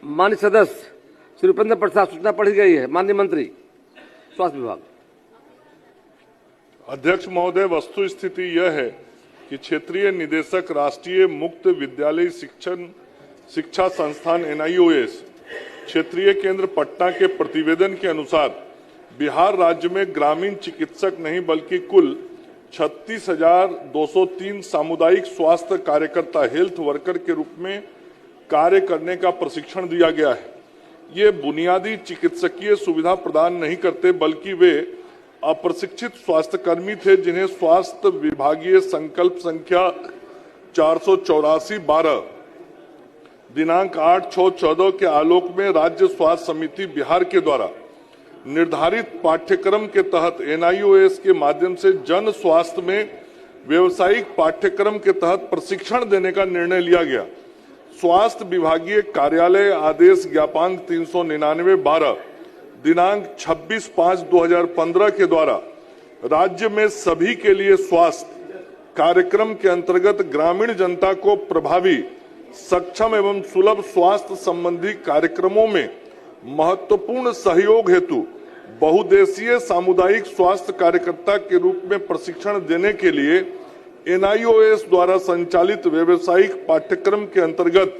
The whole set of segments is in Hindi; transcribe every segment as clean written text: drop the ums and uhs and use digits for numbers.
माननीय सदस्य श्री उपेंद्र प्रसाद, सूचना पढ़ी गई है। माननीय मंत्री स्वास्थ्य विभाग। अध्यक्ष महोदय, वस्तु स्थिति यह है कि क्षेत्रीय निदेशक राष्ट्रीय मुक्त विद्यालय शिक्षा संस्थान NIOS क्षेत्रीय केंद्र पटना के प्रतिवेदन के अनुसार बिहार राज्य में ग्रामीण चिकित्सक नहीं बल्कि कुल 36,203 सामुदायिक स्वास्थ्य कार्यकर्ता हेल्थ वर्कर के रूप में कार्य करने का प्रशिक्षण दिया गया है। ये बुनियादी चिकित्सकीय सुविधा प्रदान नहीं करते बल्कि वे अप्रशिक्षित स्वास्थ्यकर्मी थे जिन्हें स्वास्थ्य विभागीय संकल्प संख्या 484/12 दिनांक 8/6/14 के आलोक में राज्य स्वास्थ्य समिति बिहार के द्वारा निर्धारित पाठ्यक्रम के तहत NIOS के माध्यम से जन स्वास्थ्य में व्यवसायिक पाठ्यक्रम के तहत प्रशिक्षण देने का निर्णय लिया गया। स्वास्थ्य विभागीय कार्यालय आदेश ज्ञापांक 399/12 दिनांक 26/5/2015 के द्वारा राज्य में सभी के लिए स्वास्थ्य कार्यक्रम के अंतर्गत ग्रामीण जनता को प्रभावी, सक्षम एवं सुलभ स्वास्थ्य संबंधी कार्यक्रमों में महत्वपूर्ण सहयोग हेतु बहुउद्देशीय सामुदायिक स्वास्थ्य कार्यकर्ता के रूप में प्रशिक्षण देने के लिए NIOS द्वारा संचालित व्यवसायिक पाठ्यक्रम के अंतर्गत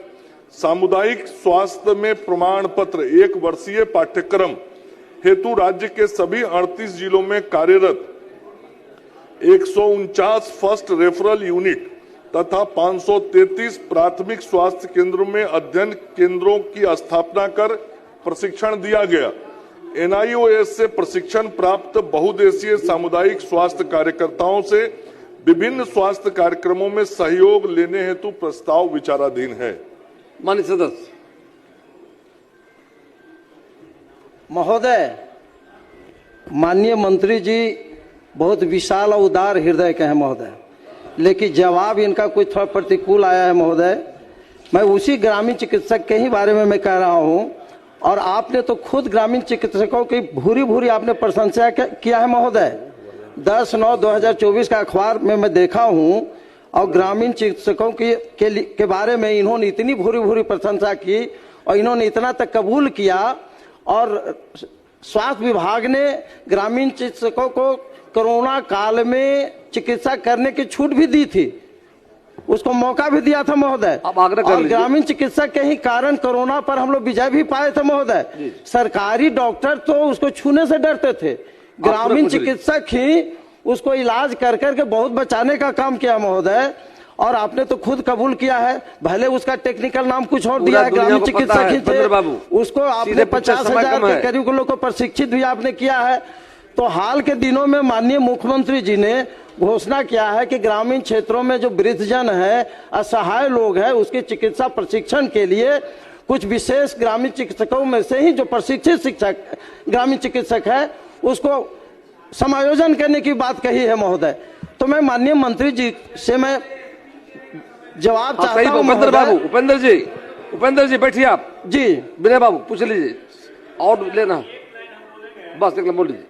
सामुदायिक स्वास्थ्य में प्रमाण पत्र 1 वर्षीय पाठ्यक्रम हेतु राज्य के सभी 38 जिलों में कार्यरत 149 फर्स्ट रेफरल यूनिट तथा 533 प्राथमिक स्वास्थ्य केंद्रों में अध्ययन केंद्रों की स्थापना कर प्रशिक्षण दिया गया। NIOS से प्रशिक्षण प्राप्त बहुउद्देशीय सामुदायिक स्वास्थ्य कार्यकर्ताओं से विभिन्न स्वास्थ्य कार्यक्रमों में सहयोग लेने हेतु प्रस्ताव विचाराधीन है। माननीय सदस्य महोदय, माननीय मंत्री जी बहुत विशाल और उदार हृदय के हैं महोदय, लेकिन जवाब इनका कुछ थोड़ा प्रतिकूल आया है महोदय। मैं उसी ग्रामीण चिकित्सक के ही बारे में मैं कह रहा हूं, और आपने तो खुद ग्रामीण चिकित्सकों की भूरी भूरी आपने प्रशंसा किया है महोदय। 10/9/2024 का अखबार में मैं देखा हूं और ग्रामीण चिकित्सकों के बारे में इन्होंने इतनी भूरी भूरी प्रशंसा की और इन्होंने इतना तक कबूल किया, और स्वास्थ्य विभाग ने ग्रामीण चिकित्सकों को कोरोना काल में चिकित्सा करने की छूट भी दी थी, उसको मौका भी दिया था महोदय। और ग्रामीण चिकित्सक के ही कारण कोरोना पर हम लोग विजय भी पाए थे महोदय। सरकारी डॉक्टर तो उसको छूने से डरते थे, ग्रामीण चिकित्सक ही उसको इलाज कर करके बहुत बचाने का काम किया महोदय। और आपने तो खुद कबूल किया है, भले उसका टेक्निकल नाम कुछ और दिया है, ग्रामीण चिकित्सक ही थे, उसको आपने 50,000 के करीब लोगों को प्रशिक्षित भी आपने किया है। तो हाल के दिनों में माननीय मुख्यमंत्री जी ने घोषणा किया है कि ग्रामीण क्षेत्रों में जो वृद्धजन है, असहाय लोग हैं, उसके चिकित्सा प्रशिक्षण के लिए कुछ विशेष ग्रामीण चिकित्सकों में से ही जो प्रशिक्षित शिक्षक ग्रामीण चिकित्सक है उसको समायोजन करने की बात कही है महोदय। तो मैं माननीय मंत्री जी से मैं जवाब चाहता हूं। उपेंद्र जी बैठिए आप जी। विनय बाबू पूछ लीजिए और लेना बस एक बोल लीजिए।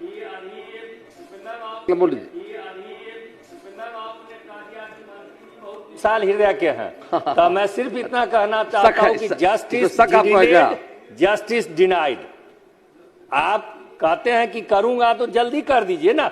विशाल हृदय के हैं तो मैं सिर्फ इतना कहना चाहता हूं कि जस्टिस डिनाइड। आप कहते हैं कि करूंगा तो जल्दी कर दीजिए ना।